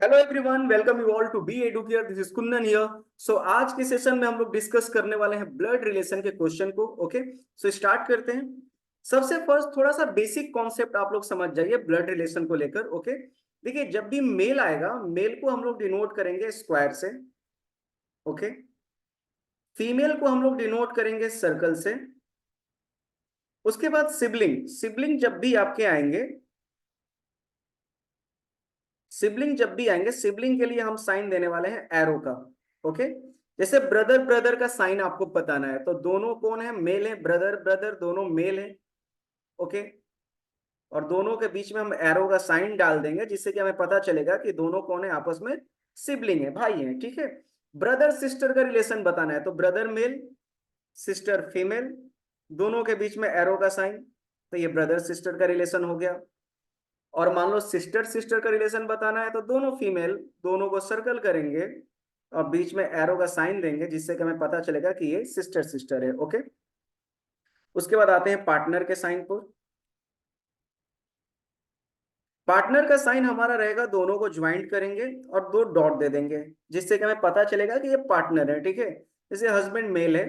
Hello everyone, welcome you all to be Educare. This is Kundan here. So आज के session में हम लोग डिस्कस करने वाले हैं ब्लड रिलेशन के क्वेश्चन को। ओके, सो स्टार्ट करते हैं। सबसे फर्स्ट थोड़ा सा बेसिक कॉन्सेप्ट आप लोग समझ जाइए ब्लड रिलेशन को लेकर। ओके, देखिए जब भी मेल आएगा, मेल को हम लोग डिनोट करेंगे स्क्वायर से। ओके, फीमेल को हम लोग डिनोट करेंगे सर्कल से। उसके बाद सिबलिंग, सिबलिंग जब भी आपके आएंगे, सिबलिंग जब भी आएंगे, सिबलिंग के लिए हम साइन देने वाले हैं एरो का। ओके, जैसे ब्रदर ब्रदर का साइन आपको बताना है, तो दोनों कौन है? मेल है। ब्रदर ब्रदर दोनों मेल है। ओके, और दोनों के बीच में हम एरो का साइन डाल देंगे, जिससे कि हमें पता चलेगा कि दोनों कौन है, आपस में सिबलिंग है, भाई है। ठीक है, ब्रदर सिस्टर का रिलेशन बताना है, तो ब्रदर मेल, सिस्टर फीमेल, दोनों के बीच में एरो का साइन, तो ये ब्रदर सिस्टर का रिलेशन हो गया। और मान लो सिस्टर सिस्टर का रिलेशन बताना है, तो दोनों फीमेल, दोनों को सर्कल करेंगे और बीच में एरो का साइन देंगे, जिससे कि हमें पता चलेगा कि ये सिस्टर सिस्टर है। ओके, उसके बाद आते हैं पार्टनर के साइन पर। पार्टनर का साइन हमारा रहेगा, दोनों को ज्वाइंट करेंगे और दो डॉट दे देंगे, जिससे कि हमें पता चलेगा कि ये पार्टनर है। ठीक है, जैसे हस्बैंड मेल है,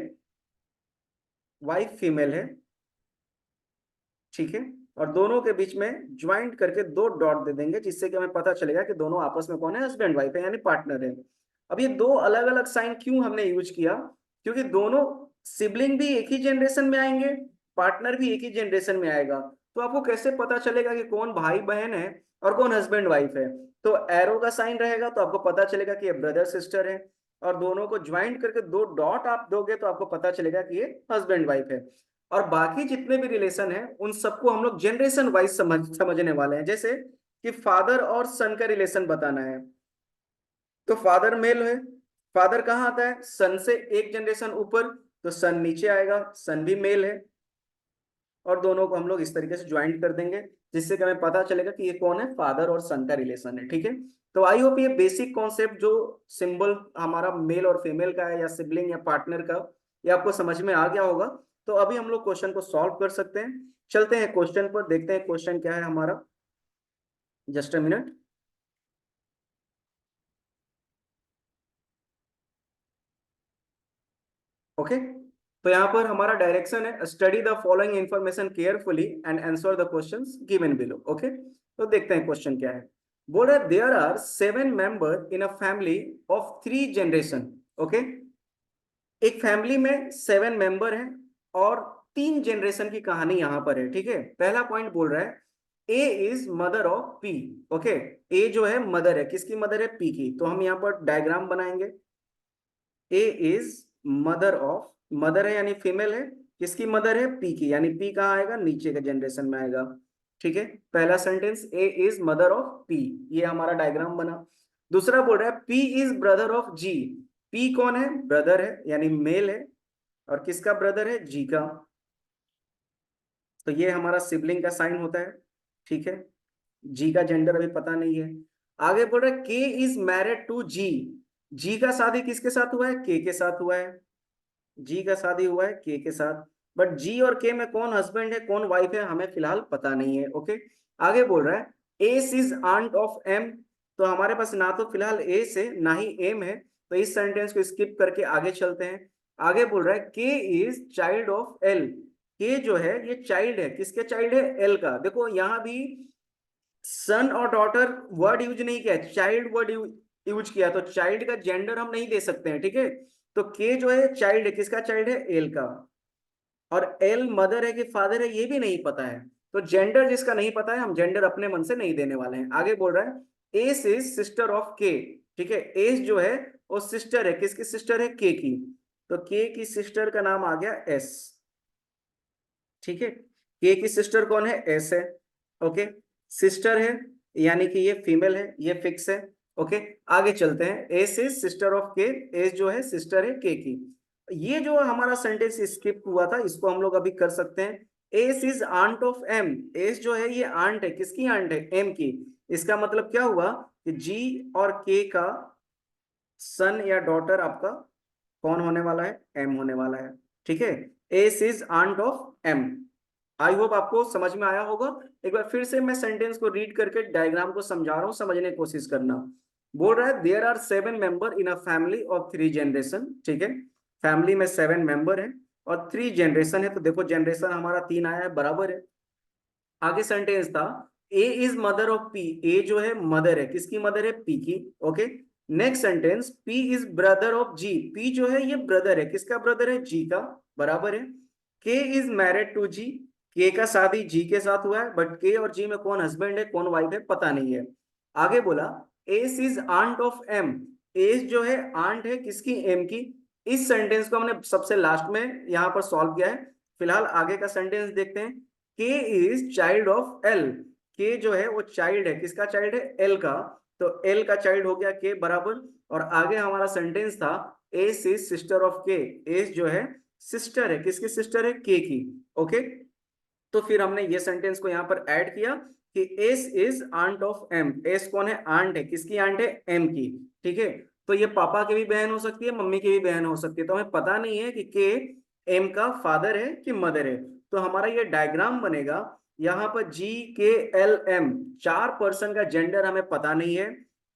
वाइफ फीमेल है। ठीक है, और दोनों के बीच में ज्वाइंट करके दो डॉट दे देंगे, जिससे कि हमें पता चलेगा कि दोनों आपस में कौन है, हस्बैंड वाइफ है, यानी पार्टनर है। अब ये दो अलग अलग साइन क्यों हमने यूज किया? क्योंकि दोनों सिबलिंग भी एक ही जनरेशन में आएंगे, पार्टनर भी एक ही जनरेशन में आएगा। तो आपको कैसे पता चलेगा कि कौन भाई बहन है और कौन हस्बैंड वाइफ है? तो एरो का साइन रहेगा, तो आपको पता चलेगा कि ये ब्रदर सिस्टर है। और दोनों को ज्वाइंट करके दो डॉट आप दोगे, तो आपको पता चलेगा कि ये हस्बैंड वाइफ है। और बाकी जितने भी रिलेशन है, उन सबको हम लोग जनरेशन वाइज समझने वाले हैं। जैसे कि फादर और सन का रिलेशन बताना है, तो फादर मेल है, फादर कहाँ आता है? सन से एक जनरेशन ऊपर, तो सन नीचे आएगा, सन भी मेल है। और दोनों को हम लोग इस तरीके से ज्वाइंट कर देंगे, जिससे कि हमें पता चलेगा कि ये कौन है, फादर और सन का रिलेशन है। ठीक है, तो आई होप ये बेसिक कॉन्सेप्ट जो सिंबल हमारा मेल और फीमेल का है, या सिबलिंग या पार्टनर का, ये आपको समझ में आ गया होगा। तो अभी हम लोग क्वेश्चन को सॉल्व कर सकते हैं। चलते हैं क्वेश्चन पर, देखते हैं क्वेश्चन क्या है हमारा। Just a minute. ओके, तो यहाँ पर हमारा डायरेक्शन है, study the following information carefully and answer the questions given below. Okay, तो देखते हैं क्वेश्चन क्या है। बोल रहा है there are 7 member in a family of 3 generation. Okay, एक फैमिली में 7 मेंबर हैं और 3 जनरेशन की कहानी यहाँ पर है। ठीक है, पहला पॉइंट बोल रहा है A is mother of P. Okay, A जो है मदर है, किसकी मदर है? पी की। तो हम यहाँ पर डायग्राम बनाएंगे। ए इज मदर ऑफ, मदर है यानी फीमेल है, किसकी मदर है? पी की, यानी पी कहाँ आएगा? नीचे के जनरेशन में आएगा। ठीक है, पहला sentence A is mother of P, ये हमारा डायग्राम बना। दूसरा बोल रहा है P is brother of G. P कौन है? ब्रदर है, यानी मेल है, और किसका ब्रदर है? जी का। तो ये हमारा सिबलिंग का साइन होता है। ठीक है, जी का जेंडर अभी पता नहीं है। आगे बोल रहा है के इज मैरिड टू जी। जी का शादी किसके साथ हुआ है? के के साथ हुआ है। जी का शादी हुआ है के के साथ। बट जी और के में कौन हस्बैंड है, कौन वाइफ है, हमें फिलहाल पता नहीं है। ओके, आगे बोल रहा है S is aunt of M. तो हमारे पास ना तो फिलहाल एस है, ना ही एम है, तो इस सेंटेंस को स्किप करके आगे चलते हैं। आगे बोल रहा है के इज चाइल्ड ऑफ एल। के जो है ये चाइल्ड है, किसके चाइल्ड है? एल का। देखो यहाँ भी सन और डॉटर वर्ड यूज नहीं किया, चाइल्ड वर्ड यूज किया, तो चाइल्ड का जेंडर हम नहीं दे सकते हैं। ठीक है, तो के जो है चाइल्ड है, किसका चाइल्ड है? एल का। और एल मदर है कि फादर है, ये भी नहीं पता है। तो जेंडर जिसका नहीं पता है, हम जेंडर अपने मन से नहीं देने वाले हैं। आगे बोल रहा है एस इज सिस्टर ऑफ के। ठीक है, एस जो है वो सिस्टर है, किसकी सिस्टर है? के की। तो के की सिस्टर का नाम आ गया एस। ठीक है, के की सिस्टर कौन है? एस है। ओके, सिस्टर है, यानी कि ये फीमेल है, ये फिक्स है। ओके, आगे चलते हैं। एस इज सिस्टर ऑफ के, एस जो है सिस्टर है के की। ये जो हमारा सेंटेंस स्किप हुआ था, इसको हम लोग अभी कर सकते हैं। S is aunt of M. S जो है ये आंट है, किसकी आंट है? एम की। इसका मतलब क्या हुआ कि जी और के का सन या डॉटर आपका कौन होने वाला है? एम होने वाला है। ठीक है, S is aunt of M. I hope आपको समझ में आया होगा। एक बार फिर से मैं सेंटेंस को रीड करके डायग्राम को समझा रहा हूं, समझने की कोशिश करना। बोल रहा है there are 7 member in a family of 3 generation, ठीक है, फैमिली में 7 मेंबर हैं और 3 जनरेशन है, तो देखो जनरेशन हमारा 3 आया है, बराबर है। आगे सेंटेंस था A is mother of P, A जो है मदर है, किसकी मदर है, पी की, okay. Next sentence P is brother of G, P जो है ये ब्रदर है, किसका ब्रदर है, जी का, बराबर है। के इज मैरिड टू जी, के का शादी जी के साथ हुआ है, बट के और जी में कौन हस्बैंड है कौन वाइफ है पता नहीं है। आगे बोला S is aunt of M, S जो है आंट है किसकी, एम की। इस सेंटेंस को हमने सबसे लास्ट में यहाँ पर सॉल्व किया है। फिलहाल आगे का सेंटेंस देखते हैं। के इज चाइल्ड ऑफ एल, के जो है वो चाइल्ड है, किसका चाइल्ड है, एल का, तो एल का चाइल्ड हो गया के, बराबर। और आगे हमारा सेंटेंस था एस इज सिस्टर ऑफ के, एस जो है सिस्टर है, किसकी सिस्टर है, के की, ओके। तो फिर हमने ये सेंटेंस को यहाँ पर ऐड किया कि S is aunt of M, S कौन है, आंट है, किसकी आंट है, एम की, ठीक है। तो ये पापा की भी बहन हो सकती है, मम्मी की भी बहन हो सकती है, तो हमें पता नहीं है कि के एम का फादर है कि मदर है। तो हमारा ये डायग्राम बनेगा, यहाँ पर जी के एल एम 4 पर्सन का जेंडर हमें पता नहीं है,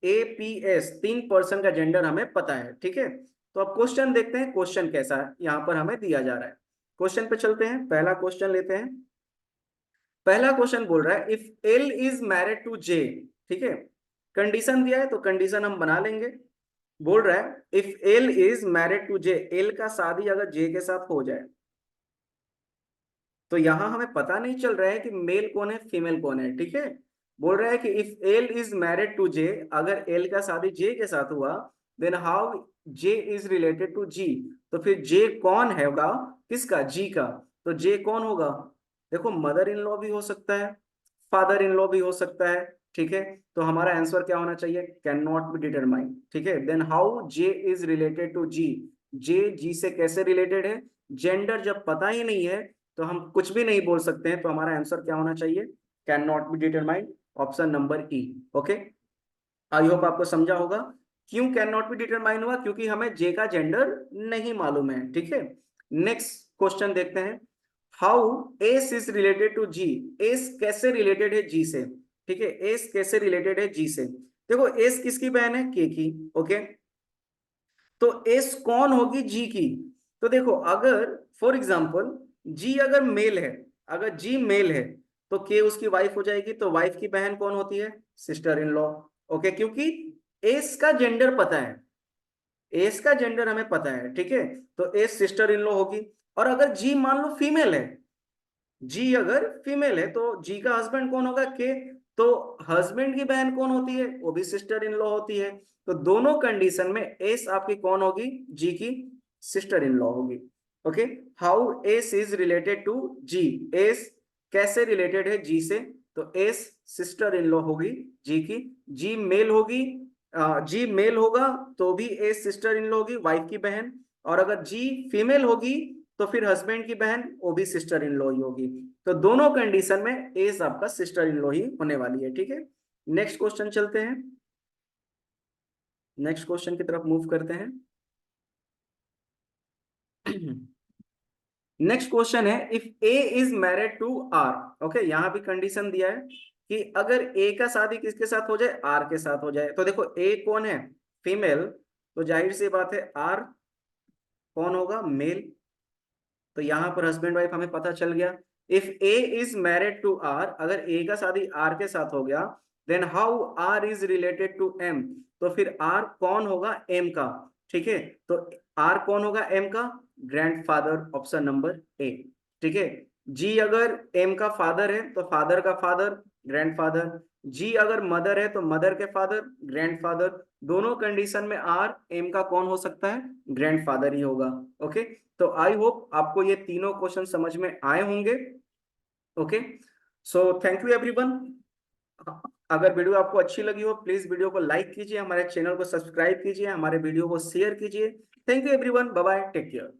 ए पी एस 3 पर्सन का जेंडर हमें पता है, ठीक है। तो अब क्वेश्चन देखते हैं, क्वेश्चन कैसा है यहाँ पर हमें दिया जा रहा है। क्वेश्चन पे चलते हैं, पहला क्वेश्चन लेते हैं। पहला क्वेश्चन बोल रहा है if L is married to J, ठीक है, कंडीशन दिया है तो कंडीशन हम बना लेंगे। बोल रहा है if L is married to J, L का शादी अगर जे के साथ हो जाए, तो यहां हमें पता नहीं चल रहा है कि मेल कौन है फीमेल कौन है, ठीक है। बोल रहा है कि if L is married to J, अगर एल का शादी जे के साथ हुआ, then how J is related to G, तो फिर जे कौन है होगा, किसका, जी का। तो जे कौन होगा, देखो मदर इन लॉ भी हो सकता है, फादर इन लॉ भी हो सकता है, ठीक है। तो हमारा आंसर क्या होना चाहिए, कैन नॉट बी डिटरमाइन, ठीक है। Then how J is related to G, J G से कैसे रिलेटेड है, जेंडर जब पता ही नहीं है तो हम कुछ भी नहीं बोल सकते हैं, तो हमारा आंसर क्या होना चाहिए, can not be determined, option number E, okay. I hope आपको समझा होगा। क्यों कैन नॉट बी डिटरमाइन हुआ, क्योंकि हमें जे का जेंडर नहीं मालूम है, ठीक है। नेक्स्ट क्वेश्चन देखते हैं, how S is related to G, S कैसे रिलेटेड है जी से, ठीक है, एस कैसे रिलेटेड है जी से। देखो एस किसकी बहन है, के की, ओके। तो एस कौन होगी, जी की। तो देखो अगर फॉर एग्जाम्पल जी अगर मेल है, अगर जी मेल है तो के उसकी वाइफ हो जाएगी, तो वाइफ की बहन कौन होती है, सिस्टर इन लॉ, ओके। क्योंकि एस का जेंडर पता है, एस का जेंडर हमें पता है, ठीक है। तो एस सिस्टर इन लॉ होगी। और अगर जी मान लो फीमेल है, जी अगर फीमेल है तो जी का हस्बैंड कौन होगा, के, तो हस्बैंड की बहन कौन होती है, वो भी सिस्टर इन लॉ होती है। तो दोनों कंडीशन में एस आपकी कौन होगी, जी की सिस्टर इन लॉ होगी, okay. How S is related to G, S कैसे रिलेटेड है जी से, तो एस सिस्टर इन लॉ होगी जी की। जी मेल होगी, जी मेल होगा तो भी एस सिस्टर इन लॉ होगी, वाइफ की बहन। और अगर जी फीमेल होगी तो फिर हस्बैंड की बहन वो भी सिस्टर इन लॉ ही होगी। तो दोनों कंडीशन में एज आपका सिस्टर इन लॉ ही होने वाली है, ठीक है। नेक्स्ट क्वेश्चन चलते हैं, नेक्स्ट क्वेश्चन की तरफ मूव करते हैं। नेक्स्ट क्वेश्चन है if A is married to R, okay, यहां भी कंडीशन दिया है कि अगर ए का शादी किसके साथ हो जाए, आर के साथ हो जाए। तो देखो ए कौन है, फीमेल, तो जाहिर सी बात है आर कौन होगा, मेल। तो यहाँ पर हस्बैंड वाइफ हमें पता चल गया। If A is married to R, अगर ए का शादी आर के साथ हो गया, then how R is related to M, तो फिर आर कौन होगा, एम का, ठीक है। तो आर कौन होगा, एम का ग्रैंडफादर, ऑप्शन नंबर ए, ठीक है। जी अगर एम का फादर है तो फादर का फादर ग्रैंडफादर, जी अगर मदर है तो मदर के फादर ग्रैंडफादर। दोनों कंडीशन में आर एम का कौन हो सकता है, ग्रैंडफादर ही होगा, ओके। तो आई होप आपको ये तीनों क्वेश्चन समझ में आए होंगे, okay. So thank you everyone. अगर वीडियो आपको अच्छी लगी हो प्लीज वीडियो को लाइक कीजिए, हमारे चैनल को सब्सक्राइब कीजिए, हमारे वीडियो को शेयर कीजिए। Thank you everyone, bye bye, take care.